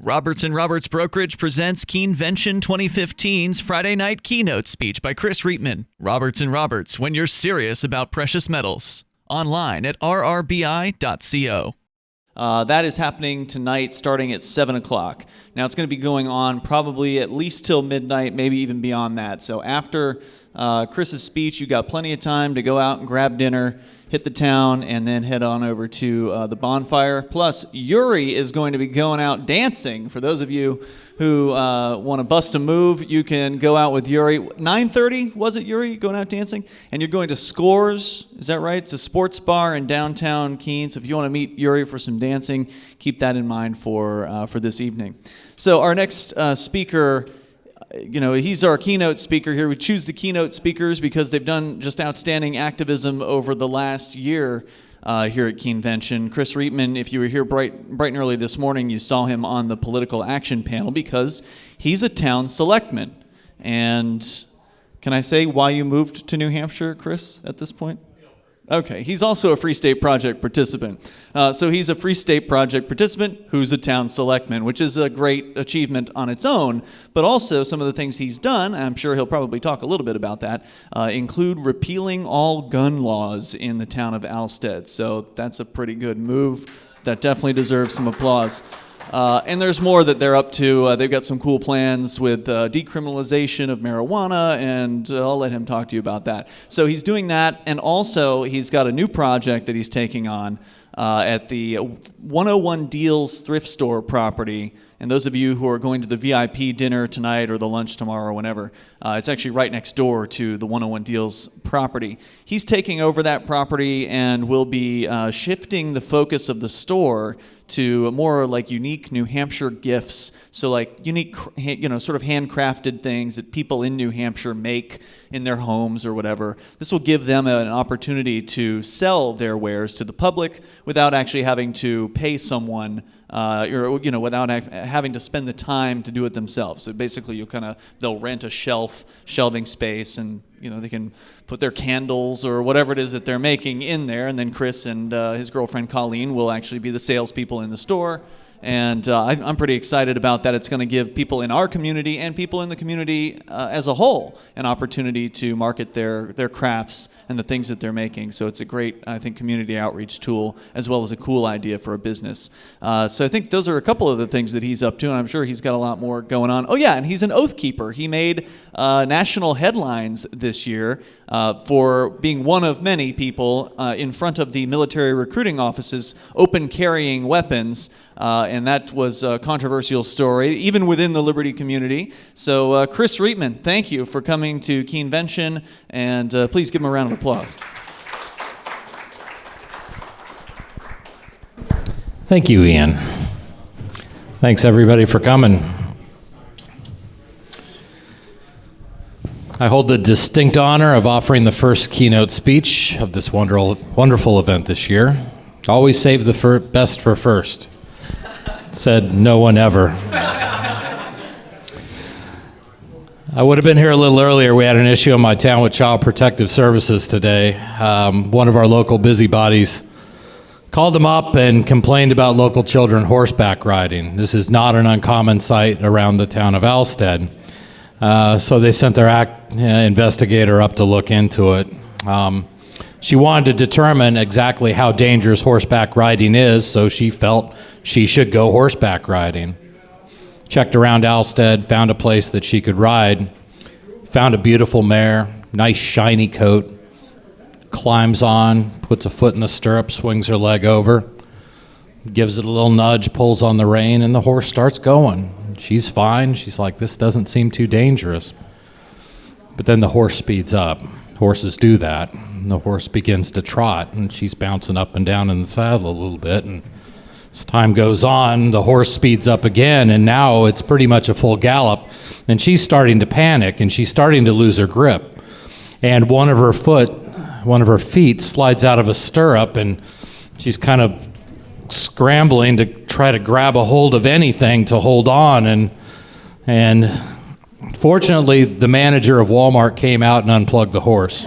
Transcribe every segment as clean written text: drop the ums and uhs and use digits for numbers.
Roberts & Roberts Brokerage presents Keenevention 2015's Friday night keynote speech by Chris Rietmann. Roberts & Roberts, when you're serious about precious metals. Online at rrbi.co. That is happening tonight starting at 7 o'clock. Now, it's going to be going on probably at least till midnight, maybe even beyond that. So after Chris's speech, you got plenty of time to go out and grab dinner, hit the town, and then head on over to the bonfire. Plus, Yuri is going to be going out dancing. For those of you who want to bust a move, you can go out with Yuri. 9:30, was it, Yuri, going out dancing? And you're going to Scores, is that right? It's a sports bar in downtown Keene. So if you want to meet Yuri for some dancing, keep that in mind for this evening. So our next speaker, he's our keynote speaker here. We choose the keynote speakers because they've done just outstanding activism over the last year here at Keenevention. Chris Rietmann, if you were here bright and early this morning, you saw him on the political action panel because he's a town selectman. And can I say why you moved to New Hampshire, Chris, at this point? Okay, he's also a Free State Project participant. So he's a Free State Project participant who's a town selectman, which is a great achievement on its own. But also some of the things he's done, I'm sure he'll probably talk a little bit about that, include repealing all gun laws in the town of Alstead. So that's a pretty good move. That definitely deserves some applause. And there's more that they're up to. They've got some cool plans with decriminalization of marijuana, and I'll let him talk to you about that. So he's doing that, and also he's got a new project that he's taking on at the 101 Deals thrift store property. And those of you who are going to the VIP dinner tonight or the lunch tomorrow or whenever, it's actually right next door to the 101 Deals property. He's taking over that property and will be shifting the focus of the store to more like unique New Hampshire gifts. So like unique, sort of handcrafted things that people in New Hampshire make in their homes or whatever. This will give them an opportunity to sell their wares to the public without actually having to pay someone without having to spend the time to do it themselves. So basically, they'll rent a shelving space, and they can put their candles or whatever it is that they're making in there, and then Chris and his girlfriend Colleen will actually be the salespeople in the store. And I'm pretty excited about that. It's going to give people in our community and people in the community as a whole an opportunity to market their crafts and the things that they're making. So it's a great, I think, community outreach tool as well as a cool idea for a business. So I think those are a couple of the things that he's up to, and I'm sure he's got a lot more going on. Oh yeah, and he's an oath keeper. He made national headlines this year for being one of many people in front of the military recruiting offices open carrying weapons. And that was a controversial story, even within the Liberty community. So Chris Rietmann, thank you for coming to Keenevention, and please give him a round of applause. Thank you, Ian. Thanks, everybody, for coming. I hold the distinct honor of offering the first keynote speech of this wonderful event this year. Always save the best for first. Said no one ever. I would have been here a little earlier. We had an issue in my town with Child Protective Services today. One of our local busybodies called them up and complained about local children horseback riding. This is not an uncommon sight around the town of Alstead. So they sent their investigator up to look into it. She wanted to determine exactly how dangerous horseback riding is, so she felt she should go horseback riding. Checked around Alstead, found a place that she could ride, found a beautiful mare, nice shiny coat, climbs on, puts a foot in the stirrup, swings her leg over, gives it a little nudge, pulls on the rein, and the horse starts going. She's fine. She's like, this doesn't seem too dangerous. But then the horse speeds up. Horses do that. And the horse begins to trot, and she's bouncing up and down in the saddle a little bit. And as time goes on, the horse speeds up again, and now it's pretty much a full gallop. And she's starting to panic, and she's starting to lose her grip. And one of her feet slides out of a stirrup, and she's kind of scrambling to try to grab a hold of anything to hold on. And fortunately, the manager of Walmart came out and unplugged the horse.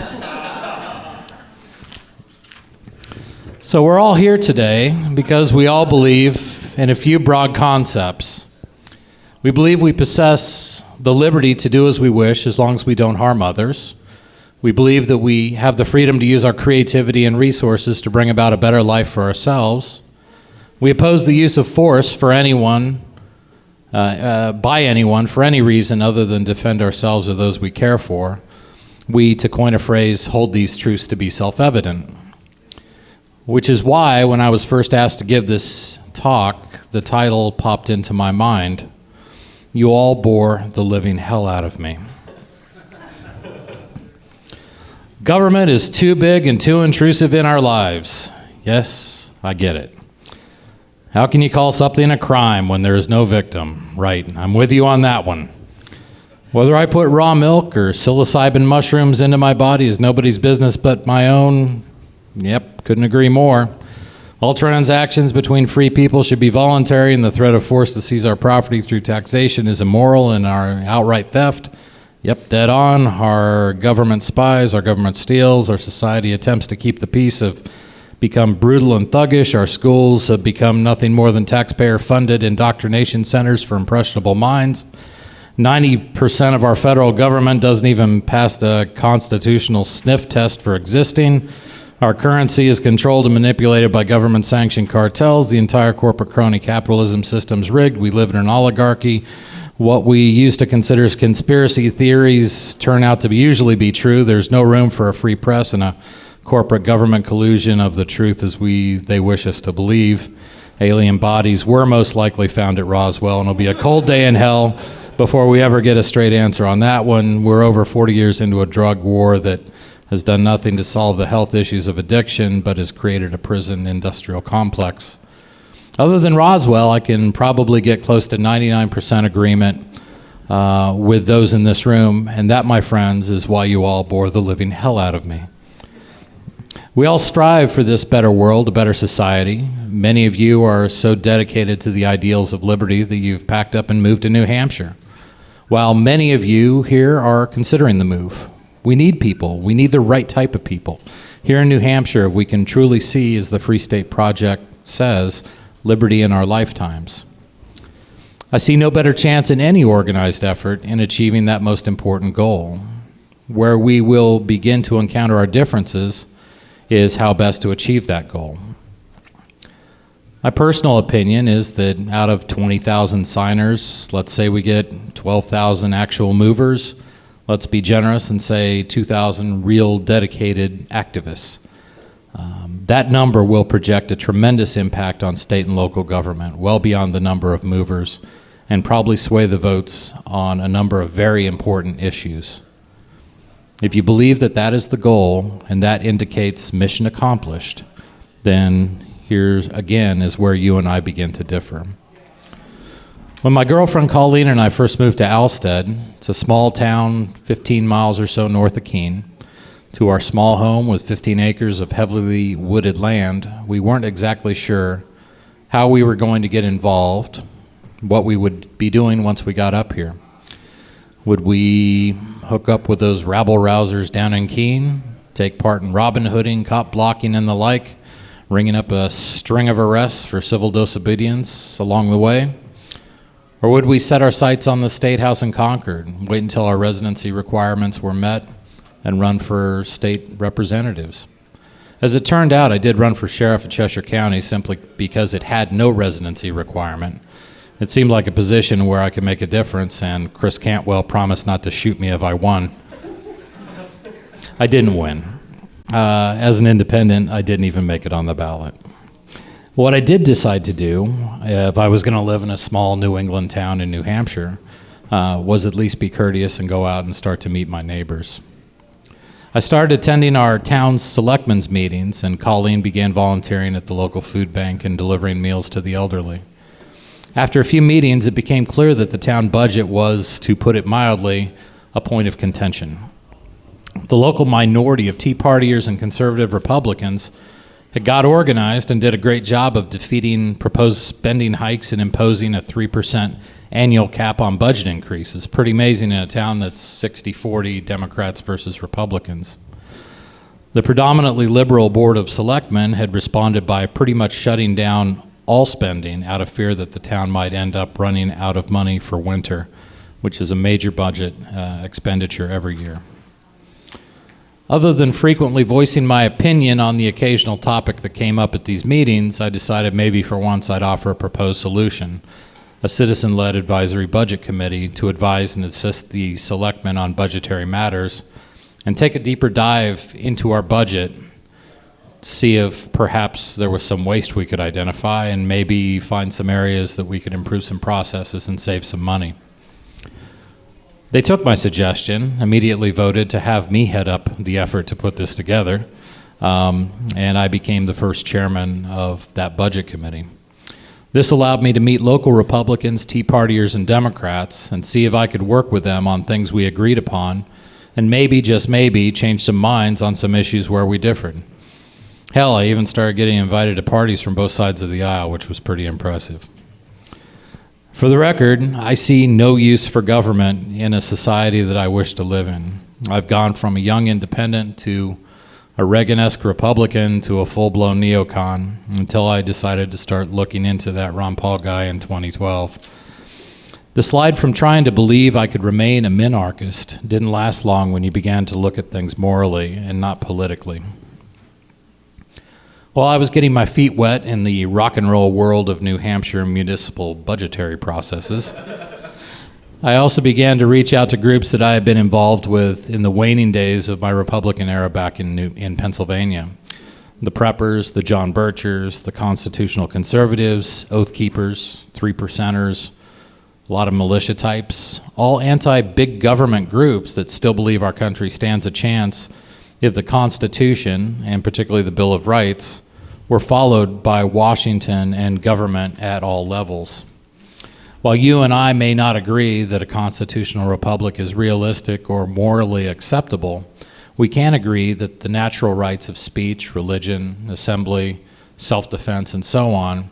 So we're all here today because we all believe in a few broad concepts. We believe we possess the liberty to do as we wish as long as we don't harm others. We believe that we have the freedom to use our creativity and resources to bring about a better life for ourselves. We oppose the use of force for anyone, by anyone for any reason other than defend ourselves or those we care for. We, to coin a phrase, hold these truths to be self-evident. Which is why, when I was first asked to give this talk, the title popped into my mind. You all bore the living hell out of me. Government is too big and too intrusive in our lives. Yes, I get it. How can you call something a crime when there is no victim? Right, I'm with you on that one. Whether I put raw milk or psilocybin mushrooms into my body is nobody's business but my own. Yep, couldn't agree more. All transactions between free people should be voluntary, and the threat of force to seize our property through taxation is immoral and our outright theft. Yep, dead on. Our government spies, our government steals, our society attempts to keep the peace have become brutal and thuggish. Our schools have become nothing more than taxpayer-funded indoctrination centers for impressionable minds. 90% of our federal government doesn't even pass a constitutional sniff test for existing. Our currency is controlled and manipulated by government-sanctioned cartels. The entire corporate crony capitalism system's rigged. We live in an oligarchy. What we used to consider as conspiracy theories turn out to usually be true. There's no room for a free press and a corporate government collusion of the truth as they wish us to believe. Alien bodies were most likely found at Roswell, and it'll be a cold day in hell before we ever get a straight answer on that one. We're over 40 years into a drug war that has done nothing to solve the health issues of addiction, but has created a prison industrial complex. Other than Roswell, I can probably get close to 99% agreement with those in this room, and that, my friends, is why you all bore the living hell out of me. We all strive for this better world, a better society. Many of you are so dedicated to the ideals of liberty that you've packed up and moved to New Hampshire, while many of you here are considering the move. We need people. We need the right type of people. Here in New Hampshire, if we can truly see, as the Free State Project says, liberty in our lifetimes. I see no better chance in any organized effort in achieving that most important goal. Where we will begin to encounter our differences is how best to achieve that goal. My personal opinion is that out of 20,000 signers, let's say we get 12,000 actual movers. Let's be generous and say 2,000 real dedicated activists. That number will project a tremendous impact on state and local government, well beyond the number of movers, and probably sway the votes on a number of very important issues. If you believe that that is the goal and that indicates mission accomplished, then here's again is where you and I begin to differ. When my girlfriend Colleen and I first moved to Alstead, it's a small town 15 miles or so north of Keene, to our small home with 15 acres of heavily wooded land, we weren't exactly sure how we were going to get involved, what we would be doing once we got up here. Would we hook up with those rabble-rousers down in Keene, take part in Robin Hooding, cop blocking and the like, ringing up a string of arrests for civil disobedience along the way? Or would we set our sights on the State House in Concord, wait until our residency requirements were met, and run for state representatives? As it turned out, I did run for sheriff of Cheshire County simply because it had no residency requirement. It seemed like a position where I could make a difference, and Chris Cantwell promised not to shoot me if I won. I didn't win. As an independent, I didn't even make it on the ballot. What I did decide to do, if I was going to live in a small New England town in New Hampshire, was at least be courteous and go out and start to meet my neighbors. I started attending our town's selectmen's meetings, and Colleen began volunteering at the local food bank and delivering meals to the elderly. After a few meetings, it became clear that the town budget was, to put it mildly, a point of contention. The local minority of Tea Partiers and conservative Republicans had got organized and did a great job of defeating proposed spending hikes and imposing a 3% annual cap on budget increases. Pretty amazing in a town that's 60-40 Democrats versus Republicans. The predominantly liberal Board of Selectmen had responded by pretty much shutting down all spending out of fear that the town might end up running out of money for winter, which is a major budget expenditure every year. Other than frequently voicing my opinion on the occasional topic that came up at these meetings, I decided maybe for once I'd offer a proposed solution, a citizen-led advisory budget committee to advise and assist the selectmen on budgetary matters and take a deeper dive into our budget to see if perhaps there was some waste we could identify and maybe find some areas that we could improve some processes and save some money. They took my suggestion, immediately voted to have me head up the effort to put this together, and I became the first chairman of that budget committee. This allowed me to meet local Republicans, Tea Partiers, and Democrats and see if I could work with them on things we agreed upon and maybe, just maybe, change some minds on some issues where we differed. Hell, I even started getting invited to parties from both sides of the aisle, which was pretty impressive. For the record, I see no use for government in a society that I wish to live in. I've gone from a young independent to a Reagan-esque Republican to a full-blown neocon until I decided to start looking into that Ron Paul guy in 2012. The slide from trying to believe I could remain a minarchist didn't last long when you began to look at things morally and not politically. While I was getting my feet wet in the rock and roll world of New Hampshire municipal budgetary processes, I also began to reach out to groups that I had been involved with in the waning days of my Republican era back in Pennsylvania. The Preppers, the John Birchers, the Constitutional Conservatives, Oath Keepers, Three Percenters, a lot of militia types, all anti-big government groups that still believe our country stands a chance if the Constitution, and particularly the Bill of Rights, were followed by Washington and government at all levels. While you and I may not agree that a constitutional republic is realistic or morally acceptable, we can agree that the natural rights of speech, religion, assembly, self-defense, and so on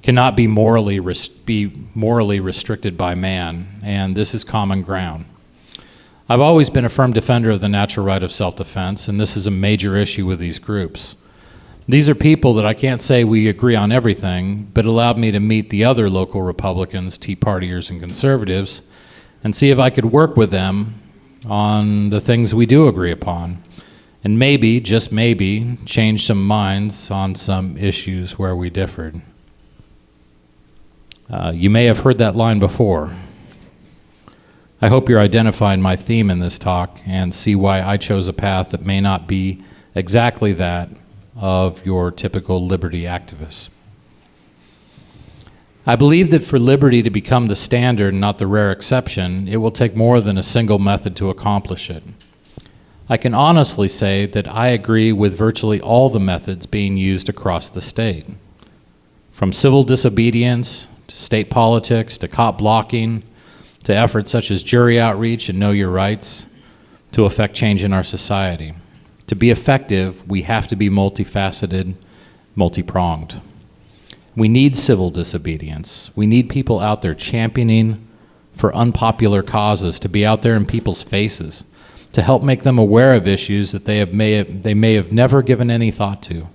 cannot be morally restricted by man, and this is common ground. I've always been a firm defender of the natural right of self-defense, and this is a major issue with these groups. These are people that I can't say we agree on everything, but allowed me to meet the other local Republicans, Tea Partiers, and Conservatives, and see if I could work with them on the things we do agree upon, and maybe, just maybe, change some minds on some issues where we differed. You may have heard that line before. I hope you're identifying my theme in this talk and see why I chose a path that may not be exactly that of your typical liberty activists. I believe that for liberty to become the standard and not the rare exception, it will take more than a single method to accomplish it. I can honestly say that I agree with virtually all the methods being used across the state. From civil disobedience, to state politics, to cop blocking, to efforts such as jury outreach and know your rights, to affect change in our society. To be effective, we have to be multifaceted, multi-pronged. We need civil disobedience. We need people out there championing for unpopular causes, to be out there in people's faces, to help make them aware of issues that they may have never given any thought to.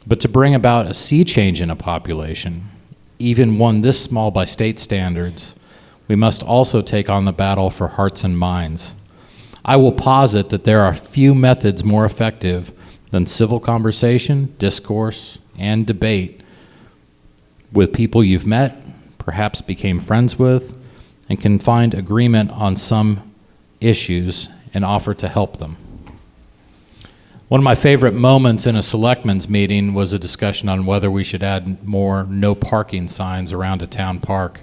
But to bring about a sea change in a population, even one this small by state standards, we must also take on the battle for hearts and minds. I will posit that there are few methods more effective than civil conversation, discourse, and debate with people you've met, perhaps became friends with, and can find agreement on some issues and offer to help them. One of my favorite moments in a selectmen's meeting was a discussion on whether we should add more no parking signs around a town park.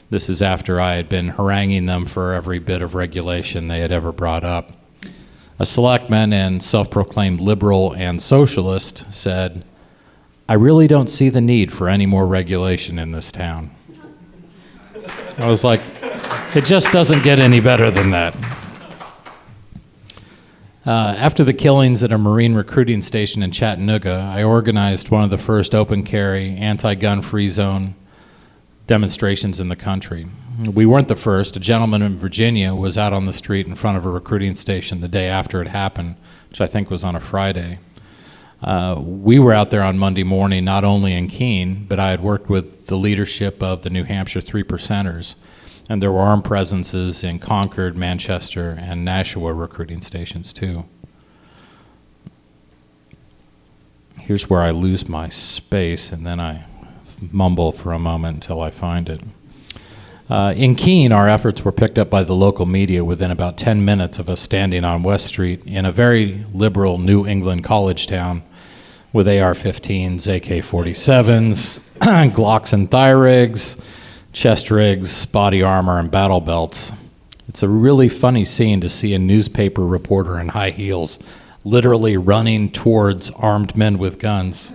This is after I had been haranguing them for every bit of regulation they had ever brought up. A selectman and self-proclaimed liberal and socialist said, "I really don't see the need for any more regulation in this town." I was like, it just doesn't get any better than that. After the killings at a Marine recruiting station in Chattanooga, I organized one of the first open carry, anti-gun free zone demonstrations in the country. We weren't the first. A gentleman in Virginia was out on the street in front of a recruiting station the day after it happened, which I think was on a Friday. We were out there on Monday morning, not only in Keene, but I had worked with the leadership of the New Hampshire 3 Percenters, and there were armed presences in Concord, Manchester, and Nashua recruiting stations too. Here's where I lose my space, and then I mumble for a moment until I find it. In Keene, our efforts were picked up by the local media within about 10 minutes of us standing on West Street in a very liberal New England college town with AR-15s, AK-47s, Glocks and thigh rigs, chest rigs, body armor, and battle belts. It's a really funny scene to see a newspaper reporter in high heels literally running towards armed men with guns.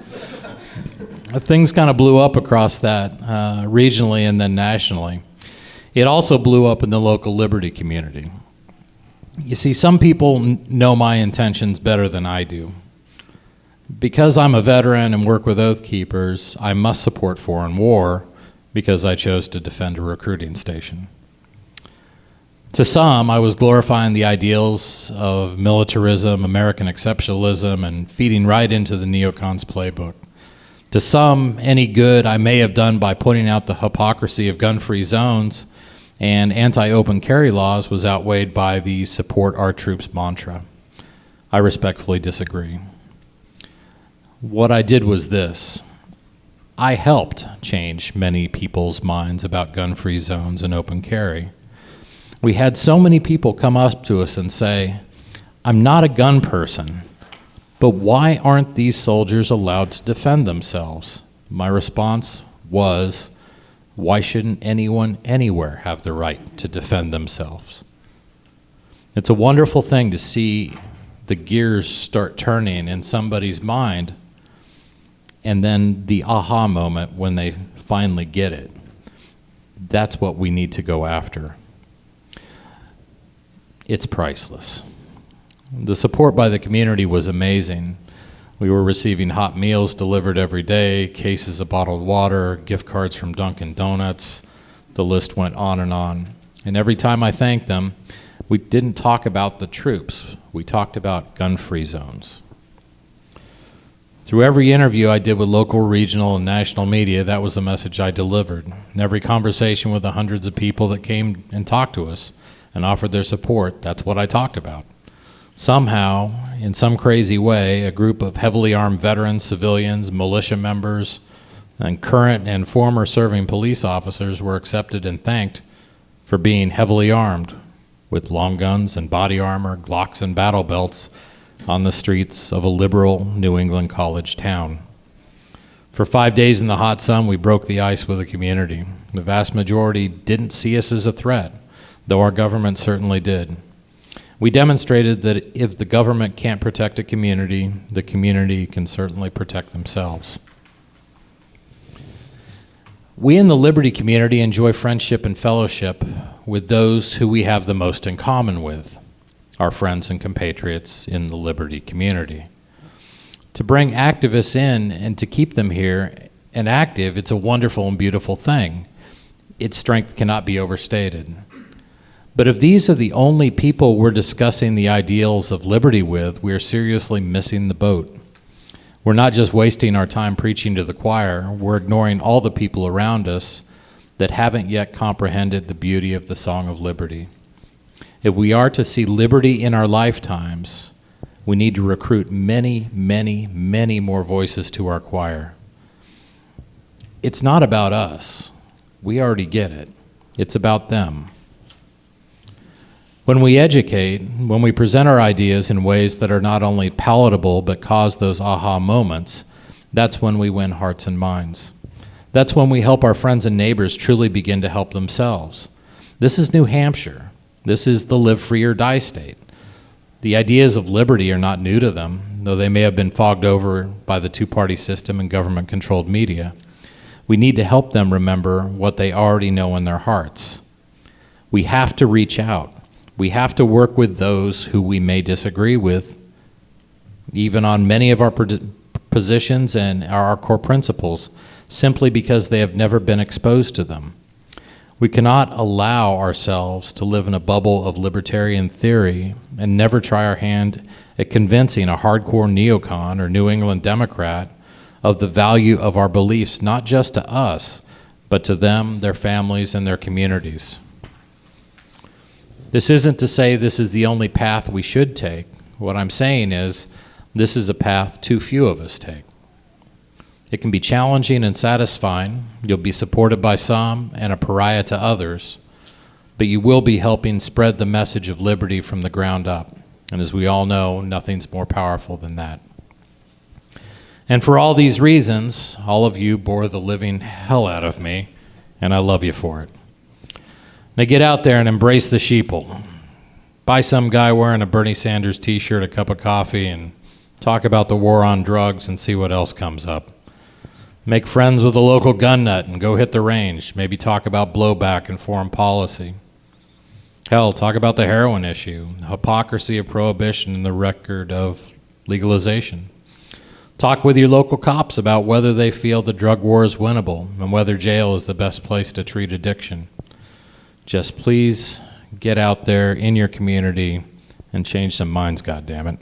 Things kind of blew up across that regionally and then nationally. It also blew up in the local Liberty community. You see, some people know my intentions better than I do. Because I'm a veteran and work with Oath Keepers, I must support foreign war because I chose to defend a recruiting station. To some, I was glorifying the ideals of militarism, American exceptionalism, and feeding right into the neocons' playbook. To some, any good I may have done by pointing out the hypocrisy of gun-free zones and anti-open carry laws was outweighed by the support our troops mantra. I respectfully disagree. What I did was this. I helped change many people's minds about gun-free zones and open carry. We had so many people come up to us and say, I'm not a gun person, but why aren't these soldiers allowed to defend themselves? My response was, why shouldn't anyone anywhere have the right to defend themselves? It's a wonderful thing to see the gears start turning in somebody's mind, and then the aha moment when they finally get it. That's what we need to go after. It's priceless. The support by the community was amazing. We were receiving hot meals delivered every day, cases of bottled water, gift cards from Dunkin' Donuts. The list went on. And every time I thanked them, we didn't talk about the troops. We talked about gun-free zones. Through every interview I did with local, regional, and national media, that was the message I delivered. In every conversation with the hundreds of people that came and talked to us and offered their support, that's what I talked about. Somehow, in some crazy way, a group of heavily armed veterans, civilians, militia members, and current and former serving police officers were accepted and thanked for being heavily armed with long guns and body armor, Glocks and battle belts on the streets of a liberal New England college town. For 5 days in the hot sun, we broke the ice with the community. The vast majority didn't see us as a threat, though our government certainly did. We demonstrated that if the government can't protect a community, the community can certainly protect themselves. We in the Liberty community enjoy friendship and fellowship with those who we have the most in common with, our friends and compatriots in the Liberty community. To bring activists in and to keep them here and active, it's a wonderful and beautiful thing. Its strength cannot be overstated. But if these are the only people we're discussing the ideals of liberty with, we are seriously missing the boat. We're not just wasting our time preaching to the choir, we're ignoring all the people around us that haven't yet comprehended the beauty of the Song of Liberty. If we are to see liberty in our lifetimes, we need to recruit many, many, many more voices to our choir. It's not about us. We already get it. It's about them. When we educate, when we present our ideas in ways that are not only palatable but cause those aha moments, that's when we win hearts and minds. That's when we help our friends and neighbors truly begin to help themselves. This is New Hampshire. This is the live free or die state. The ideas of liberty are not new to them, though they may have been fogged over by the two-party system and government-controlled media. We need to help them remember what they already know in their hearts. We have to reach out. We have to work with those who we may disagree with, even on many of our positions and our core principles, simply because they have never been exposed to them. We cannot allow ourselves to live in a bubble of libertarian theory and never try our hand at convincing a hardcore neocon or New England Democrat of the value of our beliefs, not just to us, but to them, their families, and their communities. This isn't to say this is the only path we should take. What I'm saying is this is a path too few of us take. It can be challenging and satisfying. You'll be supported by some and a pariah to others, but you will be helping spread the message of liberty from the ground up. And as we all know, nothing's more powerful than that. And for all these reasons, all of you bore the living hell out of me, and I love you for it. Now get out there and embrace the sheeple. Buy some guy wearing a Bernie Sanders t-shirt, a cup of coffee, and talk about the war on drugs and see what else comes up. Make friends with a local gun nut and go hit the range. Maybe talk about blowback and foreign policy. Hell, talk about the heroin issue, hypocrisy of prohibition, and the record of legalization. Talk with your local cops about whether they feel the drug war is winnable and whether jail is the best place to treat addiction. Just please get out there in your community and change some minds, goddammit.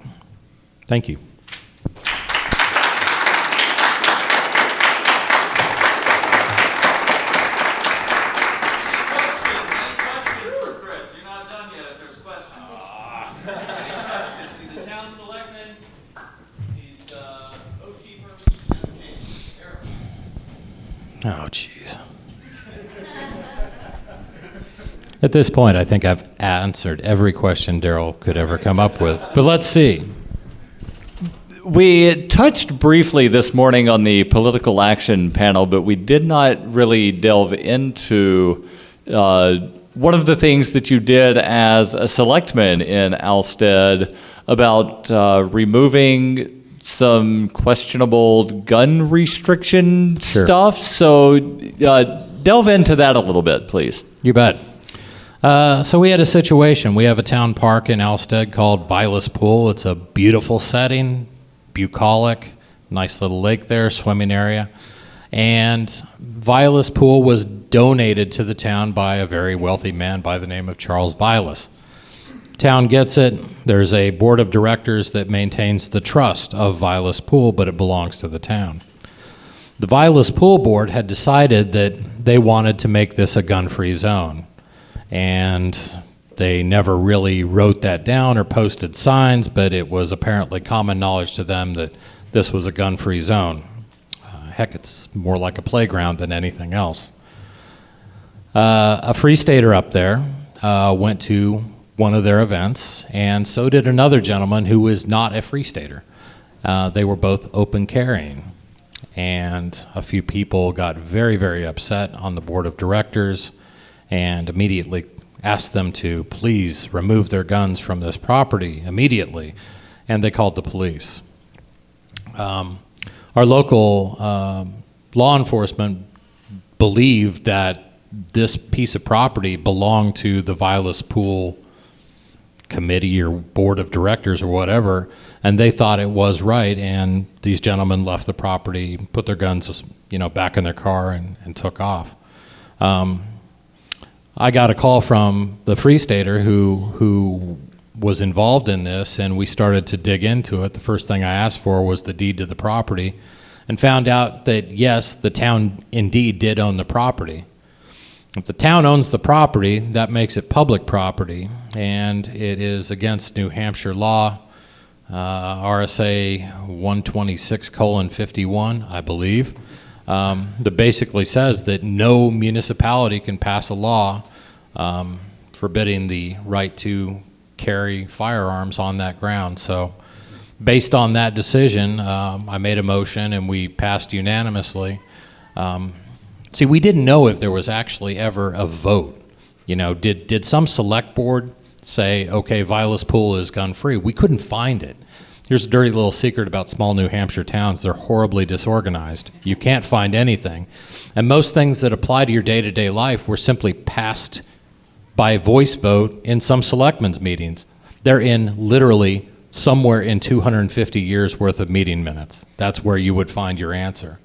Thank you. Oh, jeez. At this point, I think I've answered every question Daryl could ever come up with. But let's see. We touched briefly this morning on the political action panel, but we did not really delve into one of the things that you did as a selectman in Alstead about removing some questionable gun restriction stuff. So delve into that a little bit, please. You bet. So we had a situation. We have a town park in Alstead called Vilas Pool. It's a beautiful setting, bucolic, nice little lake there, swimming area. And Vilas Pool was donated to the town by a very wealthy man by the name of Charles Vilas. Town gets it. There's a board of directors that maintains the trust of Vilas Pool, but it belongs to the town. The Vilas Pool board had decided that they wanted to make this a gun-free zone, and they never really wrote that down or posted signs, but it was apparently common knowledge to them that this was a gun-free zone. Heck, it's more like a playground than anything else. A Free Stater up there went to one of their events, and so did another gentleman who is not a Free Stater. They were both open carrying, and a few people got very, very upset on the board of directors and immediately asked them to please remove their guns from this property immediately, and they called the police. Our local law enforcement believed that this piece of property belonged to the Vilas Pool committee or board of directors or whatever, and they thought it was right, and these gentlemen left the property, put their guns, back in their car and took off. I got a call from the Free Stater who was involved in this, and we started to dig into it. The first thing I asked for was the deed to the property, and found out that yes, the town indeed did own the property. If the town owns the property, that makes it public property, and it is against New Hampshire law, RSA 126:51, I believe, that basically says that no municipality can pass a law forbidding the right to carry firearms on that ground. So based on that decision, I made a motion and we passed unanimously. See, we didn't know if there was actually ever a vote. Did some select board say, okay, Vilas Pool is gun-free? We couldn't find it. Here's a dirty little secret about small New Hampshire towns. They're horribly disorganized. You can't find anything. And most things that apply to your day-to-day life were simply passed by voice vote in some selectmen's meetings. They're in literally somewhere in 250 years worth of meeting minutes. That's where you would find your answer.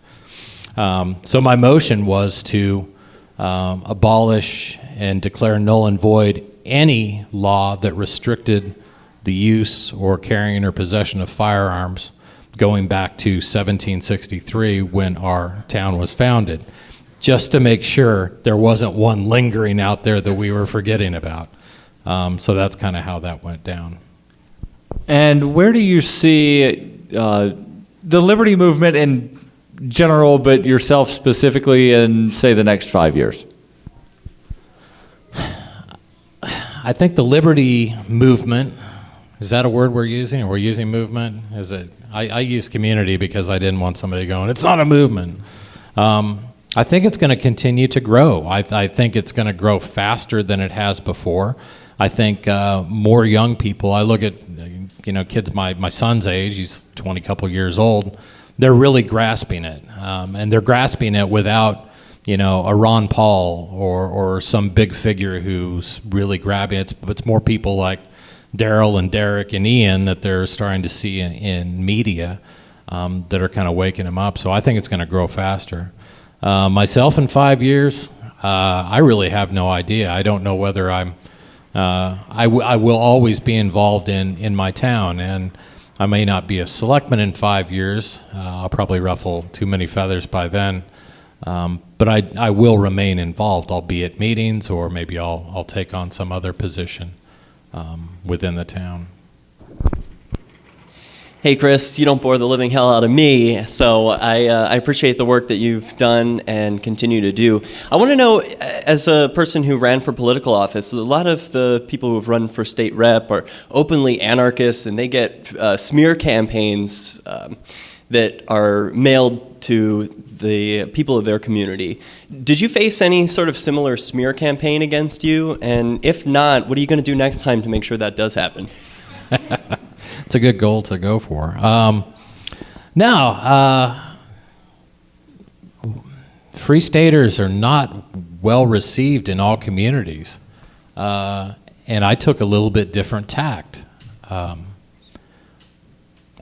So my motion was to abolish and declare null and void any law that restricted the use or carrying or possession of firearms going back to 1763 when our town was founded, just to make sure there wasn't one lingering out there that we were forgetting about. So that's kind of how that went down. And where do you see the liberty movement in general, but yourself specifically, in, say, the next 5 years? I think the liberty movement, is that a word we're using? Or we're using movement? Is it? I use community because I didn't want somebody going, it's not a movement. I think it's going to continue to grow. I think it's going to grow faster than it has before. I think more young people, I look at kids my son's age, he's 20 couple years old, they're really grasping it. And they're grasping it without a Ron Paul or some big figure who's really grabbing it. It's more people like Daryl and Derek and Ian that they're starting to see in media that are kind of waking them up. So I think it's going to grow faster. Myself in 5 years, I really have no idea. I don't know whether I will always be involved in my town, and I may not be a selectman in 5 years. I'll probably ruffle too many feathers by then. But I will remain involved. I'll be at meetings, or maybe I'll take on some other position within the town. Hey, Chris, you don't bore the living hell out of me, so I appreciate the work that you've done and continue to do. I want to know, as a person who ran for political office, a lot of the people who have run for state rep are openly anarchists, and they get smear campaigns that are mailed to the people of their community. Did you face any sort of similar smear campaign against you? And if not, what are you going to do next time to make sure that does happen? It's a good goal to go for. Free Staters are not well received in all communities. And I took a little bit different tact.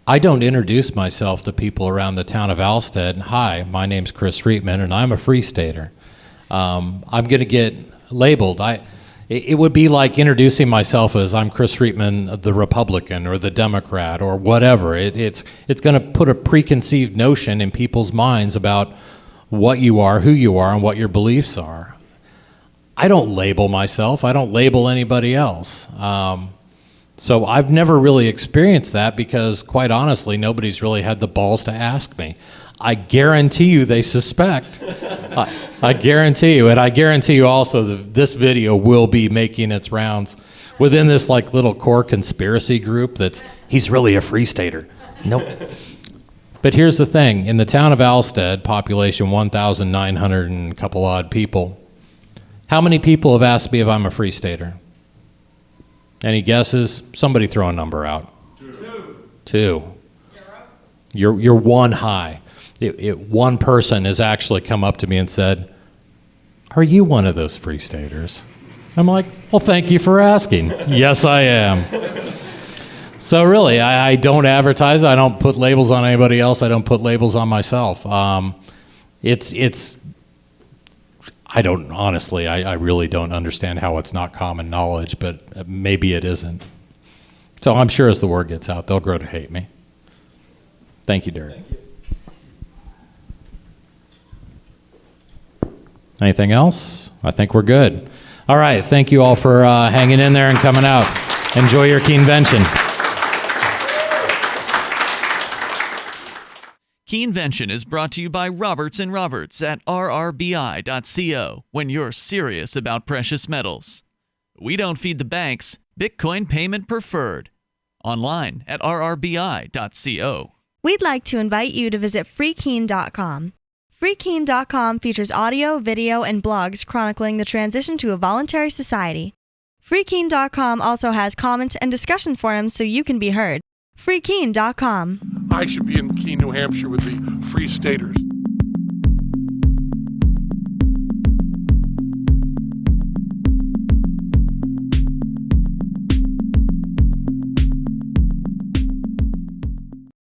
I don't introduce myself to people around the town of Alstead. Hi, my name's Chris Rietmann, and I'm a Free Stater. I'm going to get labeled. It would be like introducing myself as I'm Chris Rietmann, the Republican or the Democrat or whatever. It's going to put a preconceived notion in people's minds about what you are, who you are, and what your beliefs are. I don't label myself. I don't label anybody else. So I've never really experienced that because, quite honestly, nobody's really had the balls to ask me. I guarantee you they suspect. I guarantee you. And I guarantee you also that this video will be making its rounds within this little core conspiracy group he's really a Free Stater. Nope. But here's the thing. In the town of Alstead, population 1,900 and a couple odd people, how many people have asked me if I'm a Free Stater? Any guesses? Somebody throw a number out. Two. You're one high. One person has actually come up to me and said, "Are you one of those Free Staters?" I'm like, "Well, thank you for asking." Yes, I am. So really, I don't advertise. I don't put labels on anybody else. I don't put labels on myself. I don't, honestly, I really don't understand how it's not common knowledge, but maybe it isn't. So I'm sure as the word gets out, they'll grow to hate me. Thank you, Derek. Thank you. Anything else? I think we're good. All right, thank you all for hanging in there and coming out. Enjoy your Keenevention. Keenevention is brought to you by Roberts & Roberts at rrbi.co when you're serious about precious metals. We don't feed the banks. Bitcoin payment preferred. Online at rrbi.co. We'd like to invite you to visit freekeene.com. Freekeene.com features audio, video, and blogs chronicling the transition to a voluntary society. Freekeene.com also has comments and discussion forums so you can be heard. Freekeene.com. I should be in Keene, New Hampshire with the Free Staters.